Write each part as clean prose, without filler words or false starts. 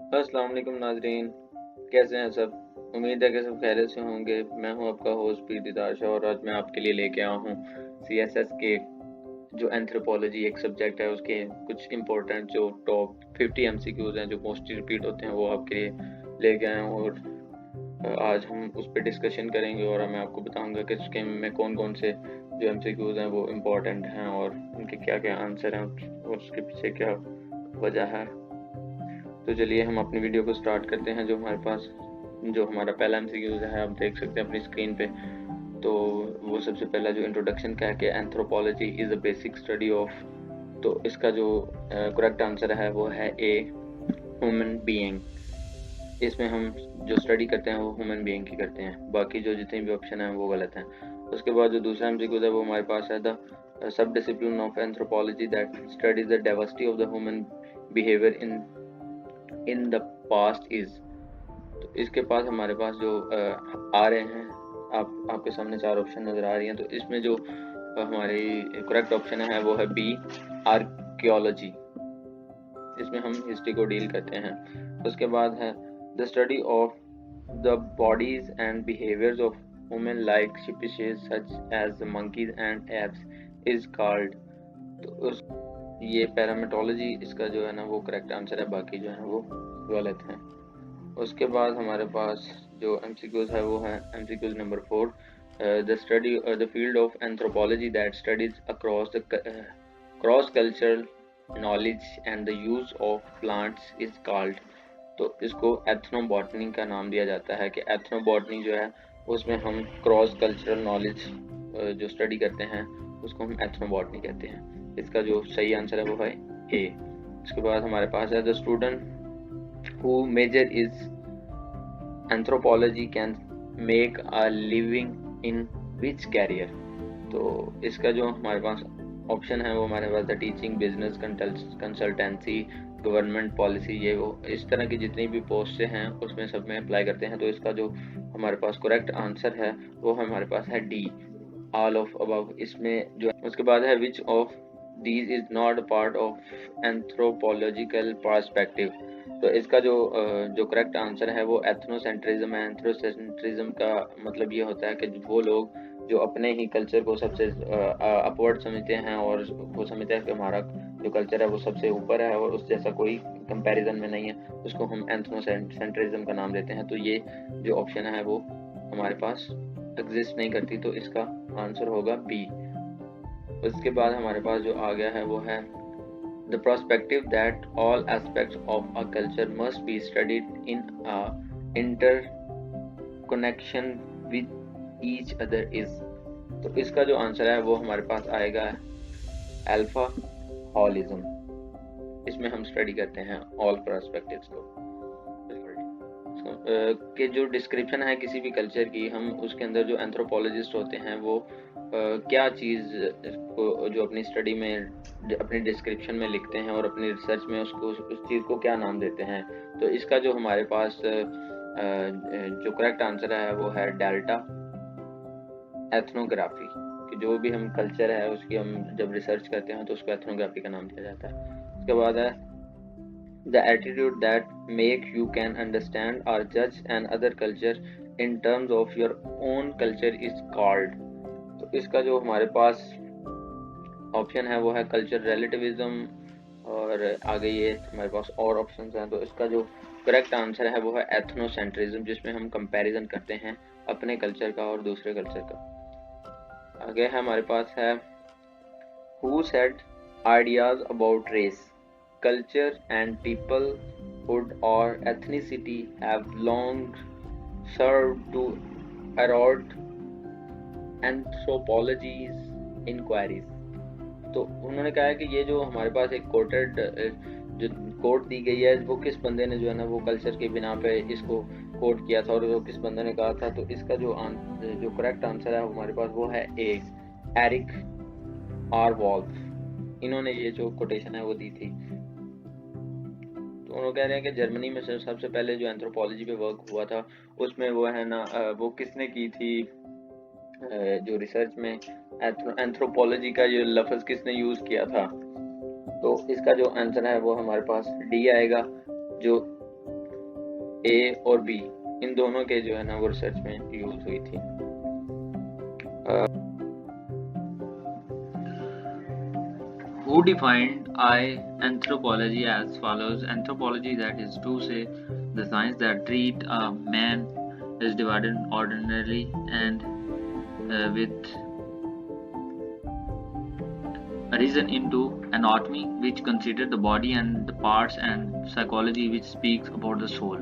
अस्सलाम वालेकुम नाजरीन, कैसे हैं सब। उम्मीद है कि सब खैरियत से होंगे। मैं हूं आपका होस्ट पीर शाह और आज मैं आपके लिए लेके आया हूं सीएसएस के जो एंथ्रोपोलॉजी एक सब्जेक्ट है उसके कुछ इंपॉर्टेंट जो टॉप 50 एमसीक्यूज हैं जो मोस्टली रिपीट होते हैं वो आपके लिए लेके आया हूं। और आज हम उस पर डिस्कशन करेंगे और मैं आपको बताऊंगा कि उसके में कौन कौन से जो एमसीक्यूज हैं वो इम्पोर्टेंट हैं और उनके क्या क्या आंसर हैं और उसके पीछे क्या वजह है। तो चलिए हम अपनी वीडियो को स्टार्ट करते हैं। जो हमारा पहला एमसीक्यू है आप देख सकते हैं अपनी स्क्रीन पे। तो वो सबसे पहला जो इंट्रोडक्शन का है कि anthropology is a basic study of. तो इसका जो करेक्ट आंसर है वो है ए, ह्यूमन बीइंग। इसमें हम जो स्टडी करते हैं वो ह्यूमन बीइंग की करते हैं, बाकी जो जितने भी ऑप्शन हैं वो गलत हैं। उसके बाद जो दूसरा एमसीक्यू है वो हमारे पास है the sub discipline of anthropology that studies the diversity of the human behaviour in the past is. तो इसके पास हमारे पास जो आ रहे हैं आपके सामने चार ऑप्शन नज़र आ रही हैं। तो इसमें जो हमारी करेक्ट ऑप्शन है वो है बी, आर्कियोलॉजी। इसमें हम हिस्ट्री को डील करते हैं। उसके बाद है the study of the bodies and behaviours of human like species such as monkeys and apes is called. तो उस ये पैरामेटोलॉजी इसका जो है ना वो करेक्ट आंसर है, बाकी जो है वो गलत है। उसके बाद हमारे पास जो एमसीक्यूज है वो है MCQs number 4। The field of anthropology that studies across the cross cultural knowledge and the use of plants is called. तो इसको एथनोबॉटनी का नाम दिया जाता है कि एथनोबॉटनी जो है उसमें हम क्रॉस कल्चरल नॉलेज जो स्टडी करते हैं उसको हम एथनोबॉटनी कहते हैं। इसका जो सही आंसर है वो है ए। उसके बाद हमारे पास है the student who major is anthropology can make a living in which career। तो इसका जो हमारे पास ऑप्शन है वो हमारे पास the teaching, business, consultancy, government policy, ये वो इस तरह की जितनी भी पोस्ट हैं उसमें सब में अप्लाई करते हैं। तो इसका जो हमारे पास करेक्ट आंसर है वो हमारे पास है डी, ऑल ऑफ अबव। इसमें जो उसके बाद है which of these is not part of anthropological perspective. तो इसका जो करेक्ट आंसर है वो एथनोसेंट्रिज्म है। एथनोसेंट्रिज्म का मतलब ये होता है कि वो लोग जो अपने ही कल्चर को सबसे अपवर्ड समझते हैं और वो समझते हैं कि हमारा जो कल्चर है वो सबसे ऊपर है और उस जैसा कोई कंपैरिजन में नहीं है, उसको हम एथनोसेंट्रिज्म का नाम देते हैं। तो ये जो ऑप्शन है वो हमारे पास एग्जिस्ट नहीं करती, तो इसका आंसर होगा बी। उसके बाद हमारे पास जो आ गया है वो है the perspective that all aspects of a culture must be studied in a interconnection with each other is। तो इसका जो आंसर है वो हमारे पास आएगा अल्फा हॉलिज्म। इसमें हम स्टडी करते हैं ऑल पर्सपेक्टिव्स को। के जो डिस्क्रिप्शन है किसी भी कल्चर की, हम उसके अंदर जो एंथ्रोपोलॉजिस्ट होते हैं वो क्या चीज़ को जो अपनी स्टडी में अपनी डिस्क्रिप्शन में लिखते हैं और अपनी रिसर्च में उसको उस चीज़ को क्या नाम देते हैं। तो इसका जो हमारे पास जो करेक्ट आंसर है वो है डेल्टा एथनोग्राफी। कि जो भी हम कल्चर है उसकी हम जब रिसर्च करते हैं तो उसको एथनोग्राफी का नाम दिया जाता है। उसके बाद है the attitude that make you can understand or judge another culture in terms of your own culture is called। तो इसका जो हमारे पास ऑप्शन है वो है कल्चर रिलेटिविज्म और आगे ये हमारे पास और ऑप्शंस हैं। तो इसका जो करेक्ट आंसर है वो है एथनोसेंट्रिज्म, जिसमें हम कंपैरिजन करते हैं अपने कल्चर का और दूसरे कल्चर का। आगे है हमारे पास है who said ideas about race, culture and peoplehood or ethnicity have long served to erode anthropology's inquiries। तो उन्होंने कहा है कि ये जो हमारे पास एक कोटेड जो कोट दी गई है वो किस बंदे ने जो है ना वो कल्चर के बिना पे इसको कोट किया था और वो किस बंदे ने कहा था। तो इसका जो करेक्ट आंसर है हमारे पास वो है ए, एरिक आर वॉल्फ। इन्होंने ये जो कोटेशन है वो दी थी। तो उन्होंने कह रहे हैं कि जर्मनी में सबसे पहले जो एंथ्रोपोलॉजी पे वर्क हुआ था उसमें वो है ना वो किसने की थी, जो रिसर्च में एंथ्रोपोलॉजी का जो लफ्ज़ किसने यूज़ किया था। तो इसका जो आंसर है वो हमारे पास डी आएगा, जो ए और बी इन दोनों के जो है ना वो रिसर्च में यूज हुई थी। Who defined anthropology as follows? Anthropology, that is to say, the science that treat a man is divided ordinarily and with reason into anatomy, which consider the body and the parts, and psychology, which speaks about the soul.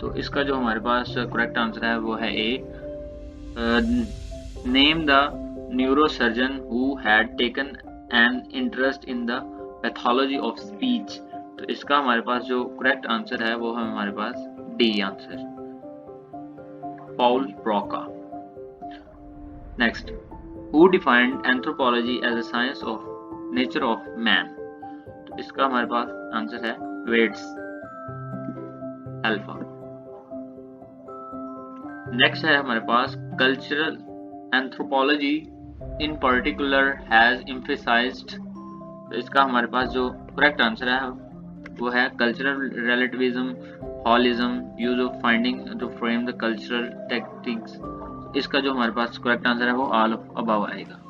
तो इसका जो हमारे पास correct answer है वो है A. Name the neurosurgeon who had taken an interest in the pathology of speech. तो इसका हमारे पास जो करेक्ट आंसर है वो है हमारे पास D answer, Paul Broca. Next, who defined anthropology as a science of nature of man. तो इसका हमारे पास आंसर है वेट्स, अल्फा। नेक्स्ट है हमारे पास cultural anthropology in particular has emphasised. तो इसका हमारे पास जो करेक्ट आंसर है वो है cultural relativism, holism, use of finding to frame the cultural tactics. इसका जो हमारे पास करेक्ट आंसर है वो ऑल ऑफ अबव आएगा।